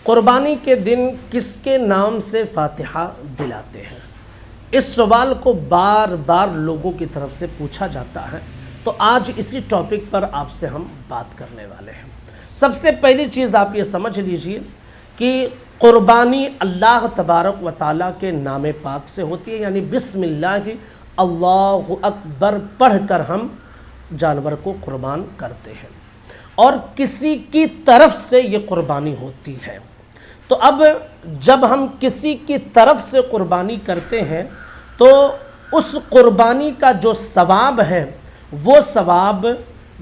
قربانی کے دن کس کے نام سے فاتحہ دلاتے ہیں؟ اس سوال کو بار بار لوگوں کی طرف سے پوچھا جاتا ہے، تو آج اسی ٹاپک پر آپ سے ہم بات کرنے والے ہیں۔ سب سے پہلی چیز آپ یہ سمجھ لیجئے کہ قربانی اللہ تبارک و تعالیٰ کے نام پاک سے ہوتی ہے، یعنی بسم اللہ اللہ اکبر پڑھ کر ہم جانور کو قربان کرتے ہیں، اور کسی کی طرف سے یہ قربانی ہوتی ہے۔ تو اب جب ہم کسی کی طرف سے قربانی کرتے ہیں تو اس قربانی کا جو ثواب ہے وہ ثواب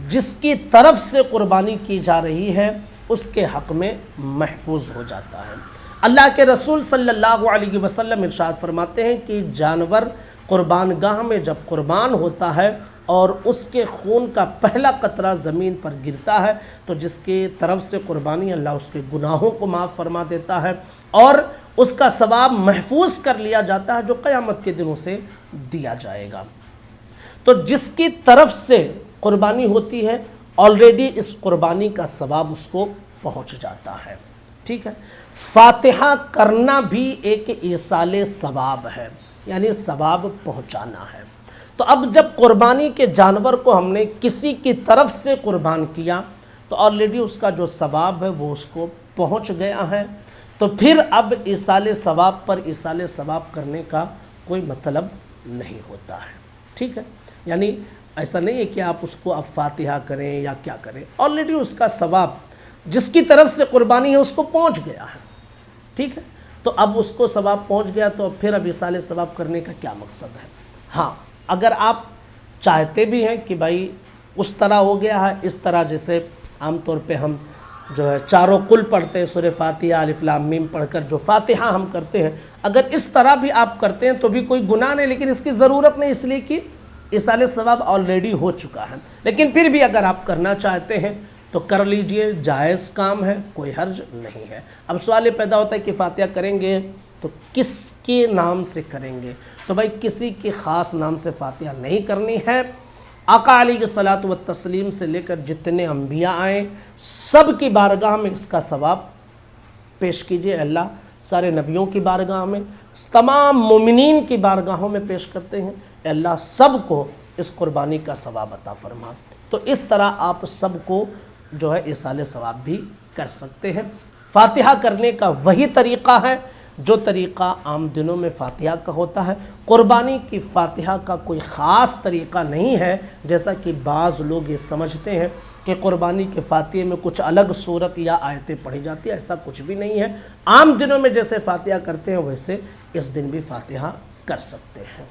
جس کی طرف سے قربانی کی جا رہی ہے اس کے حق میں محفوظ ہو جاتا ہے۔ اللہ کے رسول صلی اللہ علیہ وسلم ارشاد فرماتے ہیں کہ جانور قربان گاہ میں جب قربان ہوتا ہے اور اس کے خون کا پہلا قطرہ زمین پر گرتا ہے تو جس کی طرف سے قربانی، اللہ اس کے گناہوں کو معاف فرما دیتا ہے اور اس کا ثواب محفوظ کر لیا جاتا ہے جو قیامت کے دنوں سے دیا جائے گا۔ تو جس کی طرف سے قربانی ہوتی ہے آلریڈی اس قربانی کا ثواب اس کو پہنچ جاتا ہے، ٹھیک ہے۔ فاتحہ کرنا بھی ایک ایصال ثواب ہے، یعنی ثواب پہنچانا ہے۔ تو اب جب قربانی کے جانور کو ہم نے کسی کی طرف سے قربان کیا تو آلریڈی اس کا جو ثواب ہے وہ اس کو پہنچ گیا ہے، تو پھر اب ایصال ثواب پر ایصال ثواب کرنے کا کوئی مطلب نہیں ہوتا ہے، ٹھیک ہے۔ یعنی ایسا نہیں ہے کہ آپ اس کو اب فاتحہ کریں یا کیا کریں، آلریڈی اس کا ثواب جس کی طرف سے قربانی ہے اس کو پہنچ گیا ہے، ٹھیک ہے۔ تو اب اس کو ثواب پہنچ گیا تو پھر اب ایصال ثواب کرنے کا کیا مقصد ہے؟ ہاں، اگر آپ چاہتے بھی ہیں کہ بھائی اس طرح ہو گیا ہے، اس طرح جیسے عام طور پہ ہم جو ہے چاروں قل پڑھتے ہیں، سورہ فاتحہ الف لام میم پڑھ کر جو فاتحہ ہم کرتے ہیں، اگر اس طرح بھی آپ کرتے ہیں تو بھی کوئی گناہ نہیں، لیکن اس کی ضرورت نہیں، اس لیے کہ ایصال ثواب آلریڈی ہو چکا ہے۔ لیکن پھر بھی اگر آپ کرنا چاہتے ہیں تو کر لیجئے، جائز کام ہے، کوئی حرج نہیں ہے۔ اب سوال یہ پیدا ہوتا ہے کہ فاتحہ کریں گے تو کس کے نام سے کریں گے؟ تو بھائی کسی کے خاص نام سے فاتحہ نہیں کرنی ہے۔ آقا علیہ الصلوۃ والتسلیم سے لے کر جتنے انبیاء آئے سب کی بارگاہ میں اس کا ثواب پیش کیجئے۔ اللہ سارے نبیوں کی بارگاہ میں، تمام مومنین کی بارگاہوں میں پیش کرتے ہیں، اے اللہ سب کو اس قربانی کا ثواب عطا فرما۔ تو اس طرح آپ سب کو جو ہے ایصال ثواب بھی کر سکتے ہیں۔ فاتحہ کرنے کا وہی طریقہ ہے جو طریقہ عام دنوں میں فاتحہ کا ہوتا ہے۔ قربانی کی فاتحہ کا کوئی خاص طریقہ نہیں ہے، جیسا کہ بعض لوگ یہ سمجھتے ہیں کہ قربانی کے فاتحے میں کچھ الگ صورت یا آیتیں پڑھی جاتی ہیں، ایسا کچھ بھی نہیں ہے۔ عام دنوں میں جیسے فاتحہ کرتے ہیں ویسے اس دن بھی فاتحہ کر سکتے ہیں۔